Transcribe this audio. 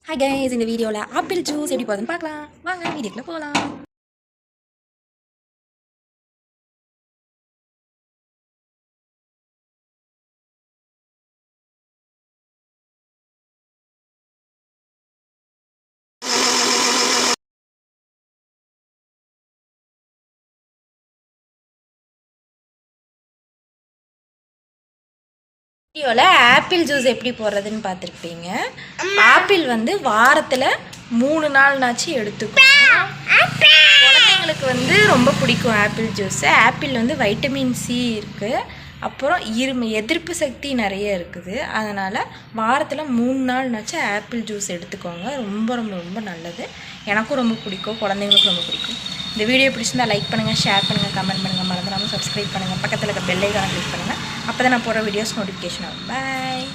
Hi guys, இந்த வீடியோவில் apple juice எப்படி போகுதுன்னு பார்க்கலாம். வாங்க வீடியோக்குள்ள போகலாம். வீடியோவில் ஆப்பிள் ஜூஸ் எப்படி போடுறதுன்னு பார்த்துருப்பீங்க. ஆப்பிள் வந்து வாரத்தில் 3 நாள்னாச்சு எடுத்துக்கணும். குழந்தைங்களுக்கு வந்து ரொம்ப பிடிக்கும் ஆப்பிள் ஜூஸு. ஆப்பிள் வந்து வைட்டமின் சி இருக்குது, அப்புறம் எதிர்ப்பு சக்தி நிறைய இருக்குது. அதனால் வாரத்தில் 3 நாள்னாச்சும் ஆப்பிள் ஜூஸ் எடுத்துக்கோங்க. ரொம்ப ரொம்ப ரொம்ப நல்லது. எனக்கும் ரொம்ப பிடிக்கும், குழந்தைங்களுக்கும் ரொம்ப பிடிக்கும். இந்த வீடியோ பிடிச்சிருந்தால் லைக் பண்ணுங்கள், ஷேர் பண்ணுங்கள், கமெண்ட் பண்ணுங்கள், மறந்துடாமல் சப்ஸ்கிரைப் பண்ணுங்கள், பக்கத்தில் இருக்க பெல் ஐகானை கிளிக் பண்ணுங்கள். அப்போ தான் நான் போடுற வீடியோஸ் நோட்டிஃபிகேஷன் ஆகும். பாய்.